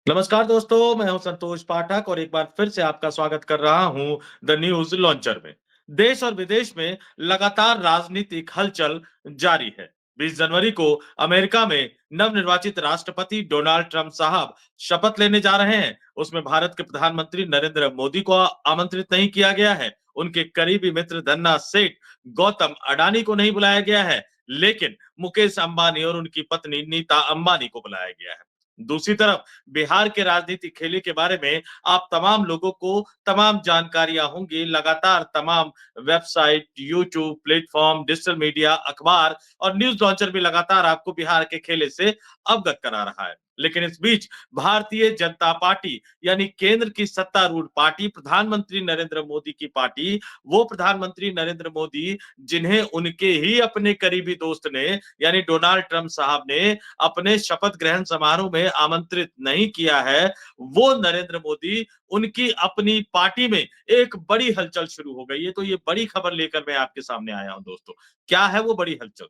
नमस्कार दोस्तों, मैं हूं संतोष पाठक और एक बार फिर से आपका स्वागत कर रहा हूं द न्यूज लॉन्चर में। देश और विदेश में लगातार राजनीतिक हलचल जारी है। 20 जनवरी को अमेरिका में नवनिर्वाचित राष्ट्रपति डोनाल्ड ट्रंप साहब शपथ लेने जा रहे हैं। उसमें भारत के प्रधानमंत्री नरेंद्र मोदी को आमंत्रित नहीं किया गया है। उनके करीबी मित्र धन्ना सेठ गौतम अडानी को नहीं बुलाया गया है, लेकिन मुकेश अंबानी और उनकी पत्नी नीता अंबानी को बुलाया गया है। दूसरी तरफ बिहार के राजनीतिक खेले के बारे में आप तमाम लोगों को तमाम जानकारियां होंगी। लगातार तमाम website, YouTube platform, digital media, अखबार और न्यूज लॉन्चर भी लगातार आपको बिहार के खेले से अवगत करा रहा है। लेकिन इस बीच भारतीय जनता पार्टी यानी केंद्र की सत्तारूढ़ पार्टी, प्रधानमंत्री नरेंद्र मोदी की पार्टी, वो प्रधानमंत्री नरेंद्र मोदी जिन्हें उनके ही अपने करीबी दोस्त ने यानी डोनाल्ड ट्रंप साहब ने अपने शपथ ग्रहण समारोह में आमंत्रित नहीं किया है, वो नरेंद्र मोदी उनकी अपनी पार्टी में एक बड़ी हलचल शुरू हो गई है। तो ये बड़ी खबर लेकर मैं आपके सामने आया हूं दोस्तों। क्या है वो बड़ी हलचल?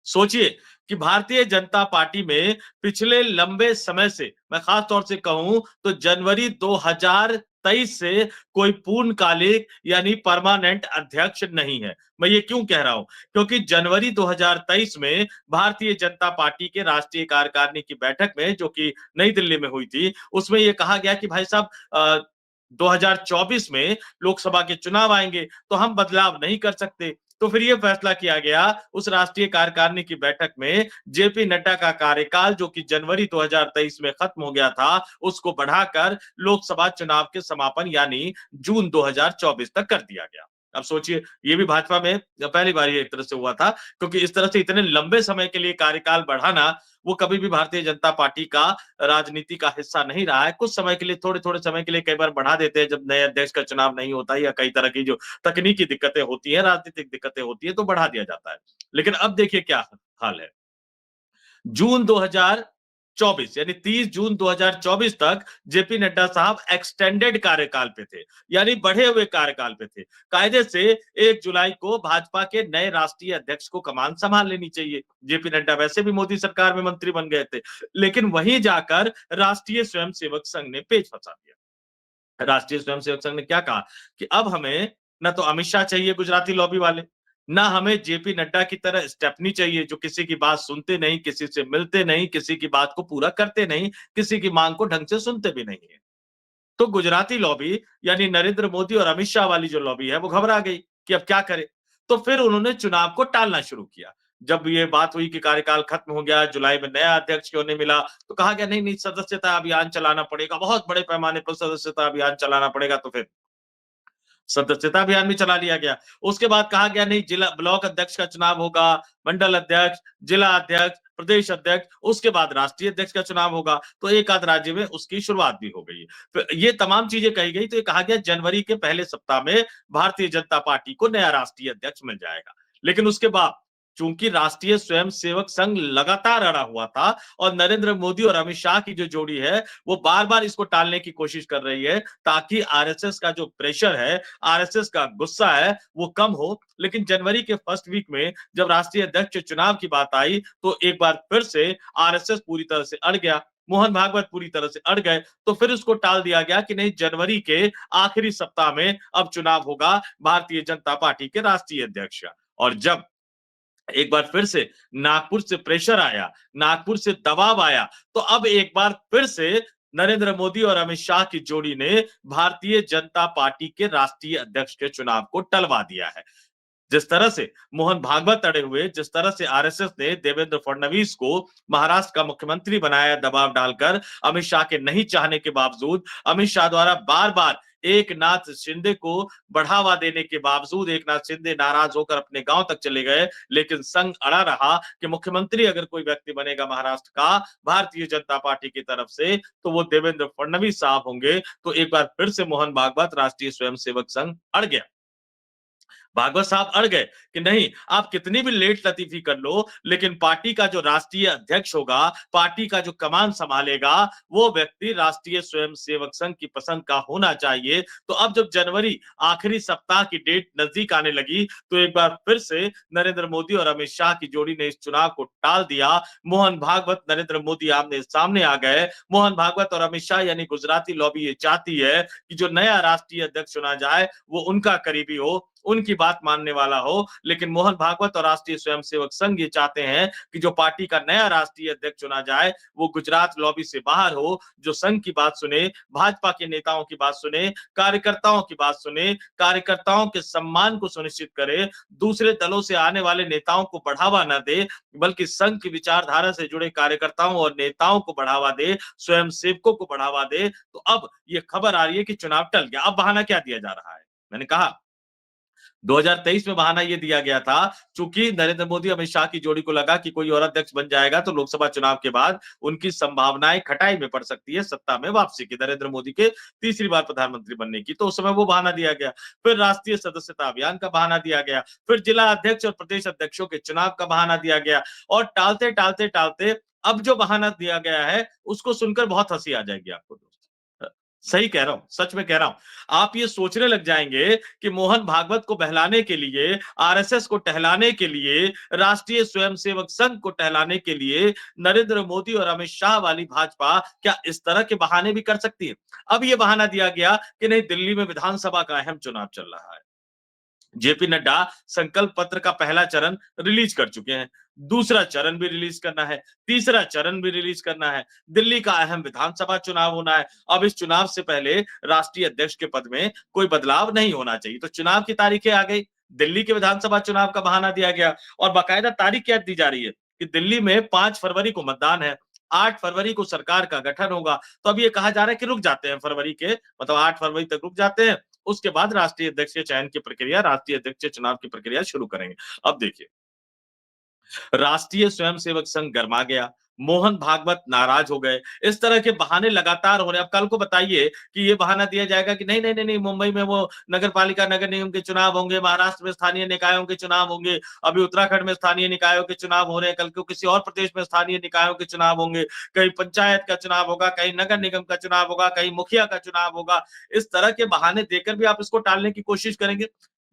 सोचिए कि भारतीय जनता पार्टी में पिछले लंबे समय से, मैं खास तौर से कहूं तो जनवरी 2023 से कोई पूर्णकालिक यानी परमानेंट अध्यक्ष नहीं है। मैं ये क्यों कह रहा हूं? क्योंकि जनवरी 2023 में भारतीय जनता पार्टी के राष्ट्रीय कार्यकारिणी की बैठक में, जो कि नई दिल्ली में हुई थी, उसमें यह कहा गया कि भाई साहब 2024 में लोकसभा के चुनाव आएंगे तो हम बदलाव नहीं कर सकते। तो फिर यह फैसला किया गया उस राष्ट्रीय कार्यकारिणी की बैठक में, जेपी नड्डा का कार्यकाल जो कि जनवरी 2023 में खत्म हो गया था, उसको बढ़ाकर लोकसभा चुनाव के समापन यानी जून 2024 तक कर दिया गया। अब सोचिए, ये भी भाजपा में पहली बार ये एक तरह से हुआ था, क्योंकि इस तरह से इतने लंबे समय के लिए कार्यकाल बढ़ाना वो कभी भी भारतीय जनता पार्टी का राजनीति का हिस्सा नहीं रहा है। कुछ समय के लिए, थोड़े थोड़े समय के लिए कई बार बढ़ा देते हैं जब नए अध्यक्ष का चुनाव नहीं होता या कई तरह की जो तकनीकी दिक्कतें होती हैं, राजनीतिक दिक्कतें होती है, तो बढ़ा दिया जाता है। लेकिन अब देखिए क्या हाल है। जून 2024 यानी 30 जून 2024 तक जेपी नड्डा साहब एक्सटेंडेड कार्यकाल पे थे, यानी बढ़े हुए कार्यकाल पे थे। कायदे से 1 जुलाई को भाजपा के नए राष्ट्रीय अध्यक्ष को कमान संभाल लेनी चाहिए। जेपी नड्डा वैसे भी मोदी सरकार में मंत्री बन गए थे, लेकिन वहीं जाकर राष्ट्रीय स्वयंसेवक संघ ने पेच फंसा दिया। राष्ट्रीय स्वयंसेवक संघ ने क्या कहा कि अब हमें ना तो अमित शाह चाहिए गुजराती लॉबी वाले, ना हमें जेपी नड्डा की तरह स्टेपनी चाहिए जो किसी की बात सुनते नहीं, किसी से मिलते नहीं, किसी की बात को पूरा करते नहीं, किसी की मांग को ढंग से सुनते भी नहीं है। तो गुजराती लॉबी यानी नरेंद्र मोदी और अमित शाह वाली जो लॉबी है वो घबरा गई कि अब क्या करे। तो फिर उन्होंने चुनाव को टालना शुरू किया। जब ये बात हुई कि कार्यकाल खत्म हो गया, जुलाई में नया अध्यक्ष क्यों नहीं मिला, तो कहा गया नहीं नहीं, सदस्यता अभियान चलाना पड़ेगा, बहुत बड़े पैमाने पर सदस्यता अभियान चलाना पड़ेगा। तो फिर सदस्यता अभियान भी चला लिया गया। उसके बाद कहा गया नहीं, जिला ब्लॉक अध्यक्ष का चुनाव होगा, मंडल अध्यक्ष, जिला अध्यक्ष, प्रदेश अध्यक्ष, उसके बाद राष्ट्रीय अध्यक्ष का चुनाव होगा। तो एक आध राज्य में उसकी शुरुआत भी हो गई। तो ये तमाम चीजें कही गई, तो ये कहा गया जनवरी के पहले सप्ताह में भारतीय जनता पार्टी को नया राष्ट्रीय अध्यक्ष मिल जाएगा। लेकिन उसके बाद चूंकि राष्ट्रीय स्वयंसेवक संघ लगातार अड़ा हुआ था और नरेंद्र मोदी और अमित शाह की जो जोड़ी है वो बार बार इसको टालने की कोशिश कर रही है, ताकि आरएसएस का जो प्रेशर है, आरएसएस का गुस्सा है, वो कम हो। लेकिन जनवरी के फर्स्ट वीक में जब राष्ट्रीय अध्यक्ष चुनाव की बात आई, तो एक बार फिर से आरएसएस पूरी तरह से अड़ गया, मोहन भागवत पूरी तरह से अड़ गए। तो फिर उसको टाल दिया गया कि नहीं, जनवरी के आखिरी सप्ताह में अब चुनाव होगा भारतीय जनता पार्टी के राष्ट्रीय अध्यक्ष का। और जब एक बार फिर से नागपुर से प्रेशर आया, नागपुर से दबाव आया, तो अब एक बार फिर से नरेंद्र मोदी और अमित शाह की जोड़ी ने भारतीय जनता पार्टी के राष्ट्रीय अध्यक्ष के चुनाव को टलवा दिया है। जिस तरह से मोहन भागवत अड़े हुए, जिस तरह से आरएसएस ने देवेंद्र फडणवीस को महाराष्ट्र का मुख्यमंत्री बनाया दबाव डालकर, अमित शाह के नहीं चाहने के बावजूद, अमित शाह द्वारा बार बार एक नाथ शिंदे को बढ़ावा देने के बावजूद एक नाथ शिंदे नाराज होकर अपने गांव तक चले गए। लेकिन संघ अड़ा रहा कि मुख्यमंत्री अगर कोई व्यक्ति बनेगा महाराष्ट्र का भारतीय जनता पार्टी की तरफ से, तो वो देवेंद्र फडणवीस साहब होंगे। तो एक बार फिर से मोहन भागवत राष्ट्रीय स्वयंसेवक संघ अड़ गया। भागवत साहब अड़ गए कि नहीं, आप कितनी भी लेट लतीफी कर लो, लेकिन पार्टी का जो राष्ट्रीय अध्यक्ष होगा, पार्टी का जो कमान संभालेगा, वो व्यक्ति राष्ट्रीय स्वयंसेवक संघ की पसंद का होना चाहिए। तो अब जब जनवरी आखिरी सप्ताह की डेट नजदीक आने लगी, तो एक बार फिर से नरेंद्र मोदी और अमित शाह की जोड़ी ने इस चुनाव को टाल दिया। मोहन भागवत, नरेंद्र मोदी आमने सामने आ गए। मोहन भागवत और अमित शाह यानी गुजराती लॉबी ये चाहती है कि जो नया राष्ट्रीय अध्यक्ष चुना जाए, वो उनका करीबी हो, उनकी बात मानने वाला हो। लेकिन मोहन भागवत और राष्ट्रीय स्वयंसेवक संघ ये चाहते हैं कि जो पार्टी का नया राष्ट्रीय अध्यक्ष चुना जाए, वो गुजरात लॉबी से बाहर हो, जो संघ की बात सुने, भाजपा के नेताओं की बात सुने, कार्यकर्ताओं की बात सुने, कार्यकर्ताओं के सम्मान को सुनिश्चित करे, दूसरे दलों से आने वाले नेताओं को बढ़ावा न दे, बल्कि संघ की विचारधारा से जुड़े कार्यकर्ताओं और नेताओं को बढ़ावा दे, स्वयंसेवकों को बढ़ावा दे। तो अब ये खबर आ रही है कि चुनाव टल गया। अब बहाना क्या दिया जा रहा है? मैंने कहा 2023 में बहाना ये दिया गया था, चूंकि नरेंद्र मोदी अमित शाह की जोड़ी को लगा कि कोई और अध्यक्ष बन जाएगा तो लोकसभा चुनाव के बाद उनकी संभावनाएं खटाई में पड़ सकती है सत्ता में वापसी की, नरेंद्र मोदी के तीसरी बार प्रधानमंत्री बनने की। तो उस समय वो बहाना दिया गया। फिर राष्ट्रीय सदस्यता अभियान का बहाना दिया गया, फिर जिला अध्यक्ष और प्रदेश अध्यक्षों के चुनाव का बहाना दिया गया, और टालते टालते टालते अब जो बहाना दिया गया है उसको सुनकर बहुत हंसी आ जाएगी आपको दोस्तों। सही कह रहा हूं, सच में कह रहा हूं। आप ये सोचने लग जाएंगे कि मोहन भागवत को बहलाने के लिए, आरएसएस को टहलाने के लिए, राष्ट्रीय स्वयंसेवक संघ को टहलाने के लिए नरेंद्र मोदी और अमित शाह वाली भाजपा क्या इस तरह के बहाने भी कर सकती है? अब ये बहाना दिया गया कि नहीं, दिल्ली में विधानसभा का अहम चुनाव चल रहा है। जेपी नड्डा संकल्प पत्र का पहला चरण रिलीज कर चुके हैं, दूसरा चरण भी रिलीज करना है, तीसरा चरण भी रिलीज करना है। दिल्ली का अहम विधानसभा चुनाव होना है। अब इस चुनाव से पहले राष्ट्रीय अध्यक्ष के पद में कोई बदलाव नहीं होना चाहिए, तो चुनाव की तारीखें आ गई। दिल्ली के विधानसभा चुनाव का बहाना दिया गया, और बाकायदा तारीख क्या दी जा रही है कि दिल्ली में 5 फरवरी को मतदान है, 8 फरवरी को सरकार का गठन होगा। तो अब ये कहा जा रहा है कि रुक जाते हैं फरवरी के, मतलब 8 फरवरी तक रुक जाते हैं, उसके बाद राष्ट्रीय अध्यक्ष के चयन की प्रक्रिया, राष्ट्रीय अध्यक्ष के चुनाव की प्रक्रिया शुरू करेंगे। अब देखिए, राष्ट्रीय स्वयंसेवक संघ गरमा गया, मोहन भागवत नाराज हो गए, इस तरह के बहाने लगातार हो रहे हैं। अब कल को बताइए कि ये बहाना दिया जाएगा कि नहीं नहीं नहीं नहीं, मुंबई में वो नगर पालिका नगर निगम के चुनाव होंगे, महाराष्ट्र में स्थानीय निकायों के चुनाव होंगे, अभी उत्तराखंड में स्थानीय निकायों के चुनाव हो रहे हैं, कल को किसी और प्रदेश में स्थानीय निकायों के चुनाव होंगे, कहीं पंचायत का चुनाव होगा, कहीं नगर निगम का चुनाव होगा, कहीं मुखिया का चुनाव होगा। इस तरह के बहाने देकर भी आप इसको टालने की कोशिश करेंगे।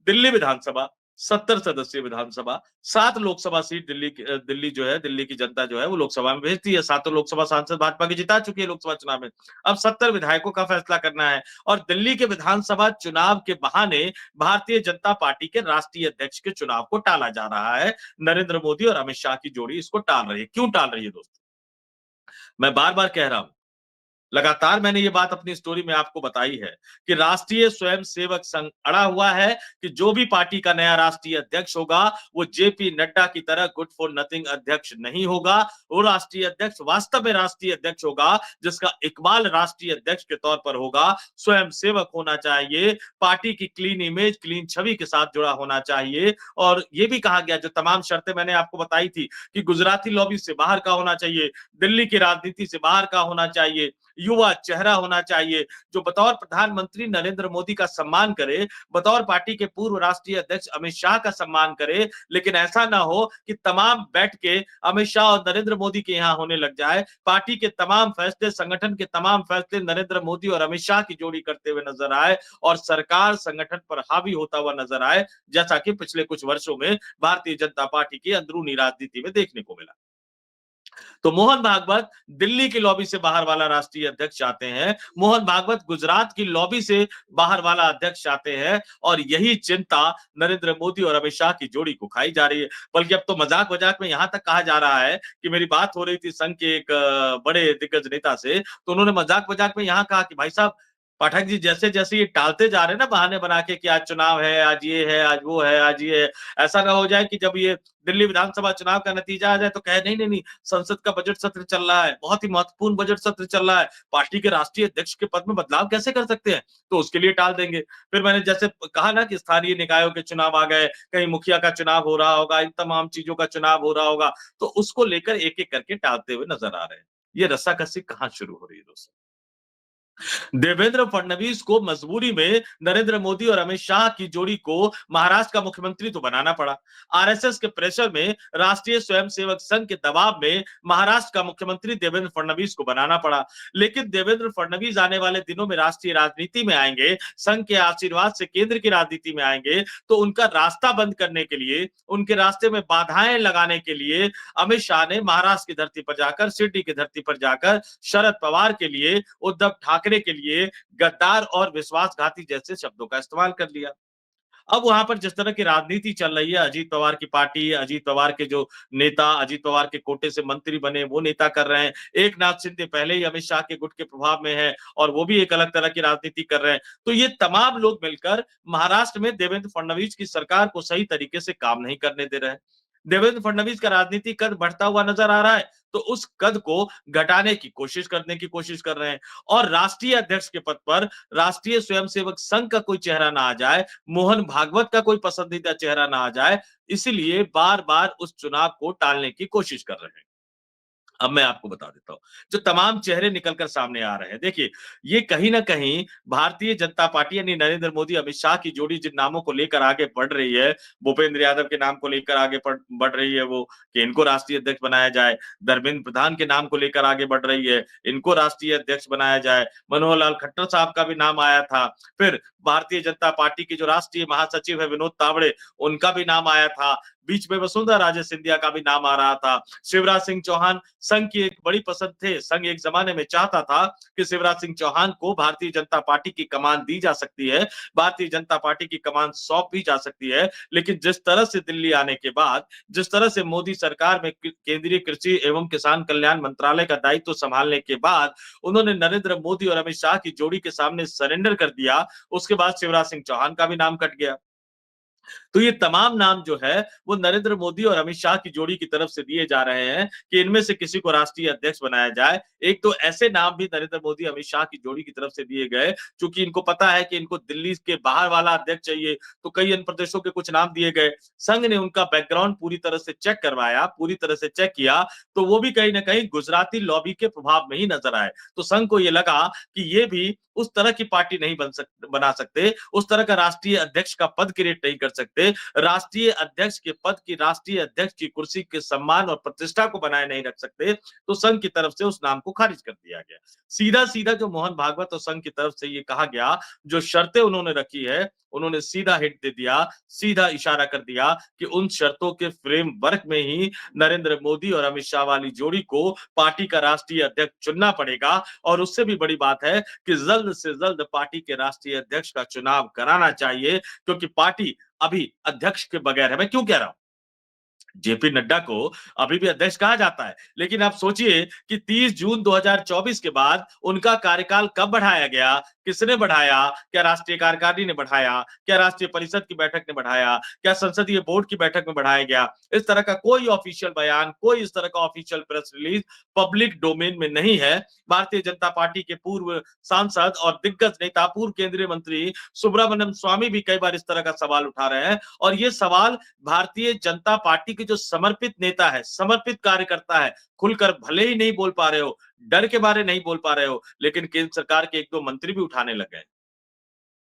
दिल्ली विधानसभा, 70 सदस्यीय विधानसभा, 7 लोकसभा सीट दिल्ली जो है, दिल्ली की जनता जो है वो लोकसभा में भेजती है। 7 लोकसभा सांसद भाजपा की जिता चुकी है लोकसभा चुनाव में। अब 70 विधायकों का फैसला करना है, और दिल्ली के विधानसभा चुनाव के बहाने भारतीय जनता पार्टी के राष्ट्रीय अध्यक्ष के चुनाव को टाला जा रहा है। नरेंद्र मोदी और अमित शाह की जोड़ी इसको टाल रही है। क्यों टाल रही है दोस्तों? मैं बार बार कह रहा हूं, लगातार मैंने ये बात अपनी स्टोरी में आपको बताई है कि राष्ट्रीय स्वयंसेवक संघ अड़ा हुआ है कि जो भी पार्टी का नया राष्ट्रीय अध्यक्ष होगा, वो जेपी नड्डा की तरह गुड फॉर नथिंग अध्यक्ष नहीं होगा। वो राष्ट्रीय अध्यक्ष वास्तव में राष्ट्रीय अध्यक्ष होगा, जिसका इकबाल राष्ट्रीय अध्यक्ष के तौर पर होगा, स्वयंसेवक होना चाहिए, पार्टी की क्लीन इमेज, क्लीन छवि के साथ जुड़ा होना चाहिए। और ये भी कहा गया, जो तमाम शर्तें मैंने आपको बताई थी कि गुजराती लॉबी से बाहर का होना चाहिए, दिल्ली की राजनीति से बाहर का होना चाहिए, युवा चेहरा होना चाहिए, जो बतौर प्रधानमंत्री नरेंद्र मोदी का सम्मान करे, बतौर पार्टी के पूर्व राष्ट्रीय अध्यक्ष अमित शाह का सम्मान करे। लेकिन ऐसा ना हो कि तमाम बैठ के अमित शाह और नरेंद्र मोदी के यहाँ होने लग जाए, पार्टी के तमाम फैसले, संगठन के तमाम फैसले नरेंद्र मोदी और अमित शाह की जोड़ी करते हुए नजर आए, और सरकार संगठन पर हावी होता हुआ नजर आए, जैसा कि पिछले कुछ वर्षों में भारतीय जनता पार्टी की अंदरूनी राजनीति में देखने को मिला। तो मोहन भागवत दिल्ली की लॉबी से बाहर वाला राष्ट्रीय अध्यक्ष चाहते हैं, मोहन भागवत गुजरात की लॉबी से बाहर वाला अध्यक्ष चाहते हैं, और यही चिंता नरेंद्र मोदी और अमित शाह की जोड़ी को खाई जा रही है। बल्कि अब तो मजाक मजाक में यहां तक कहा जा रहा है कि मेरी बात हो रही थी संघ के एक बड़े दिग्गज नेता से, तो उन्होंने मजाक मजाक में यहां कहा कि भाई साहब, पाठक जी जैसे जैसे ये टालते जा रहे हैं ना बहाने बना के कि आज चुनाव है, आज ये है, आज वो है, आज ये है, ऐसा ना हो जाए कि जब ये दिल्ली विधानसभा चुनाव का नतीजा आ जाए तो कहे नहीं नहीं नहीं, संसद का बजट सत्र चल रहा है, बहुत ही महत्वपूर्ण बजट सत्र चल रहा है, पार्टी के राष्ट्रीय अध्यक्ष के पद में बदलाव कैसे कर सकते हैं, तो उसके लिए टाल देंगे। फिर मैंने जैसे कहा ना कि स्थानीय निकायों के चुनाव आ गए, कहीं मुखिया का चुनाव हो रहा होगा, इन तमाम चीजों का चुनाव हो रहा होगा, तो उसको लेकर एक एक करके टालते हुए नजर आ रहे हैं। ये रस्साकसी कहाँ शुरू हो रही है दोस्तों? देवेंद्र फडणवीस को मजबूरी में नरेंद्र मोदी और अमित शाह की जोड़ी को महाराष्ट्र का मुख्यमंत्री तो बनाना पड़ा। आरएसएस के प्रेशर में, राष्ट्रीय स्वयंसेवक संघ के दबाव में महाराष्ट्र का मुख्यमंत्री देवेंद्र फडणवीस को बनाना पड़ा। लेकिन देवेंद्र फडणवीस आने वाले दिनों में राष्ट्रीय राजनीति में आएंगे, संघ के आशीर्वाद से केंद्र की राजनीति में आएंगे, तो उनका रास्ता बंद करने के लिए, उनके रास्ते में बाधाएं लगाने के लिए अमित शाह ने महाराष्ट्र की धरती पर जाकर, शिरडी की धरती पर जाकर शरद पवार के लिए, उद्धव ठाकरे के लिए गद्दार और विश्वासघाती जैसे शब्दों का इस्तेमाल कर लिया। अब वहां पर जिस तरह की राजनीति चल रही है, अजीत पवार की पार्टी, अजीत पवार के जो नेता, अजीत पवार के कोटे से मंत्री बने वो नेता कर रहे हैं। एकनाथ शिंदे पहले ही अमित शाह के गुट के प्रभाव में है और वो भी एक अलग तरह की राजनीति कर रहे हैं। तो ये तमाम लोग मिलकर महाराष्ट्र में देवेंद्र फडणवीस की सरकार को सही तरीके से काम नहीं करने दे रहे हैं। देवेंद्र फडणवीस का राजनीति कद बढ़ता हुआ नजर आ रहा है, तो उस कद को घटाने की कोशिश करने की कोशिश कर रहे हैं। और राष्ट्रीय अध्यक्ष के पद पर राष्ट्रीय स्वयंसेवक संघ का कोई चेहरा ना आ जाए, मोहन भागवत का कोई पसंदीदा चेहरा ना आ जाए, इसलिए बार बार उस चुनाव को टालने की कोशिश कर रहे हैं। अब मैं आपको बता देता हूँ, जो तमाम चेहरे निकलकर सामने आ रहे हैं, देखिए, ये कहीं न कहीं भारतीय जनता पार्टी यानी नरेंद्र मोदी, अमित शाह की जोड़ी जिन नामों को लेकर आगे बढ़ रही है, भूपेंद्र यादव के नाम को लेकर आगे बढ़ रही है वो, कि इनको राष्ट्रीय अध्यक्ष बनाया जाए, धर्मेंद्र प्रधान के नाम को लेकर आगे बढ़ रही है, इनको राष्ट्रीय अध्यक्ष बनाया जाए, मनोहर लाल खट्टर साहब का भी नाम आया था, फिर भारतीय जनता पार्टी के जो राष्ट्रीय महासचिव है विनोद तावड़े, उनका भी नाम आया था, बीच में वसुंधरा राजे सिंधिया का भी नाम आ रहा था, शिवराज सिंह चौहान संघ की एक बड़ी पसंद थे। संघ एक जमाने में चाहता था कि शिवराज सिंह चौहान को भारतीय जनता पार्टी की कमान दी जा सकती है, भारतीय जनता पार्टी की कमान सौंप भी जा सकती है। लेकिन जिस तरह से दिल्ली आने के बाद, जिस तरह से मोदी सरकार में केंद्रीय कृषि एवं किसान कल्याण मंत्रालय का दायित्व संभालने के बाद उन्होंने नरेंद्र मोदी और अमित शाह की जोड़ी के सामने सरेंडर कर दिया। उसके बाद शिवराज सिंह चौहान का भी नाम कट गया। तो ये तमाम नाम जो है वो नरेंद्र मोदी और अमित शाह की जोड़ी की तरफ से दिए जा रहे हैं कि इनमें से किसी को राष्ट्रीय अध्यक्ष बनाया जाए। एक तो ऐसे नाम भी नरेंद्र मोदी अमित शाह की जोड़ी की तरफ से दिए गए, क्योंकि इनको पता है कि इनको दिल्ली के बाहर वाला अध्यक्ष चाहिए, तो कई अन्य प्रदेशों के कुछ नाम दिए गए। संघ ने उनका बैकग्राउंड पूरी तरह से चेक करवाया, पूरी तरह से चेक किया, तो वो भी कहीं ना कहीं गुजराती लॉबी के प्रभाव में ही नजर आए। तो संघ को ये लगा कि ये भी उस तरह की पार्टी नहीं बना सकते, उस तरह का राष्ट्रीय अध्यक्ष का पद क्रिएट नहीं कर सकते, राष्ट्रीय अध्यक्ष के पद की, राष्ट्रीय अध्यक्ष की कुर्सी के सम्मान और प्रतिष्ठा को बनाए नहीं रख सकते। तो संघ की तरफ से उस नाम को खारिज कर दिया गया। सीधा सीधा जो मोहन भागवत और संघ की तरफ से ये कहा गया, जो शर्तें उन्होंने रखी है, उन्होंने सीधा हिट दे दिया, सीधा इशारा कर दिया कि उन शर्तों के फ्रेमवर्क में ही नरेंद्र मोदी और अमित शाह वाली जोड़ी को पार्टी का राष्ट्रीय अध्यक्ष चुनना पड़ेगा। और उससे भी बड़ी बात है कि जल्द से जल्द पार्टी के राष्ट्रीय अध्यक्ष का चुनाव कराना चाहिए, क्योंकि पार्टी अभी अध्यक्ष के बगैर है। मैं क्यों कह रहा हूं, जेपी नड्डा को अभी भी अध्यक्ष कहा जाता है, लेकिन आप सोचिए कि 30 जून 2024 के बाद उनका कार्यकाल कब बढ़ाया गया, किसने बढ़ाया? क्या राष्ट्रीय कार्यकारिणी ने बढ़ाया? क्या राष्ट्रीय परिषद की बैठक ने बढ़ाया? क्या संसदीय बोर्ड की बैठक में बढ़ाया गया? इस तरह का कोई ऑफिशियल बयान, कोई इस तरह का official press release public domain में नहीं है। भारतीय जनता पार्टी के पूर्व सांसद और दिग्गज नेता, पूर्व केंद्रीय मंत्री सुब्रमण्यम स्वामी भी कई बार इस तरह का सवाल उठा रहे हैं, और ये सवाल भारतीय जनता पार्टी के जो समर्पित नेता है, समर्पित कार्यकर्ता है, खुलकर भले ही नहीं बोल पा रहे हो, डर के बारे नहीं बोल पा रहे हो, लेकिन केंद्र सरकार के एक दो मंत्री भी उठाने लग गए।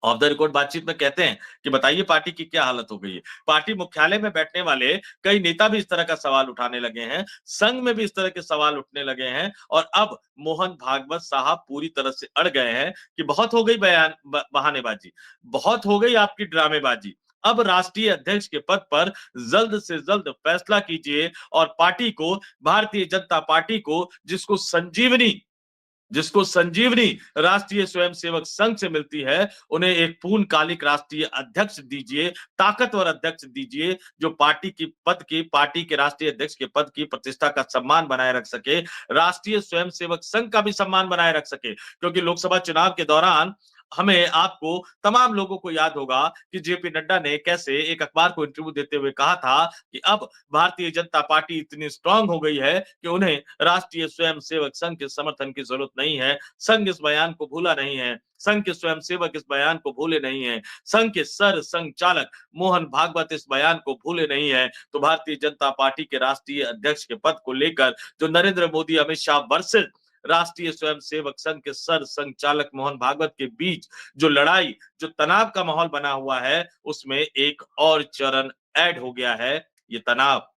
ऑफ द रिकॉर्ड बातचीत में कहते हैं कि बताइए पार्टी की क्या हालत हो गई है। पार्टी मुख्यालय में बैठने वाले कई नेता भी इस तरह का सवाल उठाने लगे हैं, संघ में भी इस तरह के सवाल उठने लगे हैं, और अब मोहन भागवत साहब पूरी तरह से अड़ गए हैं कि बहुत हो गई बहानेबाजी, बहुत हो गई आपकी ड्रामेबाजी। अब राष्ट्रीय अध्यक्ष के पद पर जल्द से जल्द फैसला कीजिए, और पार्टी को, भारतीय जनता पार्टी को, जिसको संजीवनी राष्ट्रीय स्वयंसेवक संघ से मिलती है, उन्हें एक पूर्णकालिक राष्ट्रीय अध्यक्ष दीजिए, ताकतवर अध्यक्ष दीजिए, जो पार्टी के राष्ट्रीय अध्यक्ष के पद की प्रतिष्ठा का सम्मान बनाए रख सके, राष्ट्रीय स्वयंसेवक संघ का भी सम्मान बनाए रख सके। क्योंकि लोकसभा चुनाव के दौरान हमें, आपको, तमाम लोगों को याद होगा कि जेपी नड्डा ने कैसे एक अखबार को इंटरव्यू देते हुए कहा था कि अब भारतीय जनता पार्टी इतनी स्ट्रांग हो गई है कि उन्हें राष्ट्रीय स्वयंसेवक संघ के समर्थन की जरूरत नहीं है। संघ इस बयान को भूला नहीं है, संघ के स्वयंसेवक इस बयान को भूले नहीं है, संघ के संघ चालक मोहन भागवत इस बयान को भूले नहीं है। तो भारतीय जनता पार्टी के राष्ट्रीय अध्यक्ष के पद को लेकर जो नरेंद्र मोदी, अमित शाह वर्सेस राष्ट्रीय स्वयंसेवक संघ के सर संघचालक मोहन भागवत के बीच जो लड़ाई, जो तनाव का माहौल बना हुआ है, उसमें एक और चरण ऐड हो गया है। ये तनाव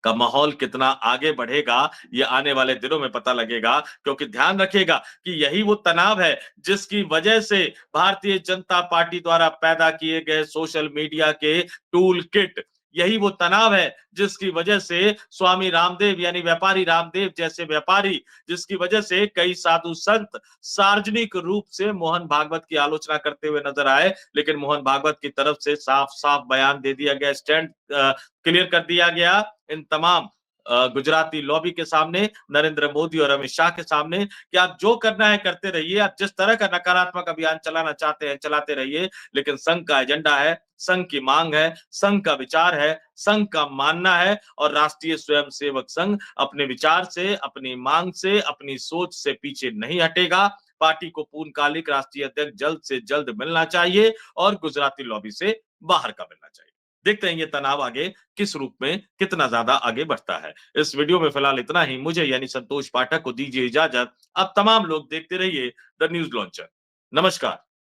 का माहौल कितना आगे बढ़ेगा, ये आने वाले दिनों में पता लगेगा, क्योंकि ध्यान रखिएगा कि यही वो तनाव है जिसकी वजह से भारतीय जनता पार्टी द्वारा पैदा किए गए सोशल मीडिया के टूल किट, यही वो तनाव है जिसकी वजह से स्वामी रामदेव यानी व्यापारी रामदेव जैसे व्यापारी, जिसकी वजह से कई साधु संत सार्वजनिक रूप से मोहन भागवत की आलोचना करते हुए नजर आए, लेकिन मोहन भागवत की तरफ से साफ साफ बयान दे दिया गया, स्टैंड क्लियर कर दिया गया इन तमाम गुजराती लॉबी के सामने, नरेंद्र मोदी और अमित शाह के सामने, कि आप जो करना है करते रहिए, आप जिस तरह का नकारात्मक अभियान चलाना चाहते हैं चलाते रहिए, लेकिन संघ का एजेंडा है, संघ की मांग है, संघ का विचार है, संघ का मानना है, और राष्ट्रीय स्वयंसेवक संघ अपने विचार से, अपनी मांग से, अपनी सोच से पीछे नहीं हटेगा। पार्टी को पूर्णकालिक राष्ट्रीय अध्यक्ष जल्द से जल्द मिलना चाहिए और गुजराती लॉबी से बाहर का मिलना चाहिए। देखते हैं ये तनाव आगे किस रूप में कितना ज्यादा आगे बढ़ता है। इस वीडियो में फिलहाल इतना ही। मुझे यानी संतोष पाठक को दीजिए इजाजत। अब तमाम लोग देखते रहिए द न्यूज लॉन्चर। नमस्कार।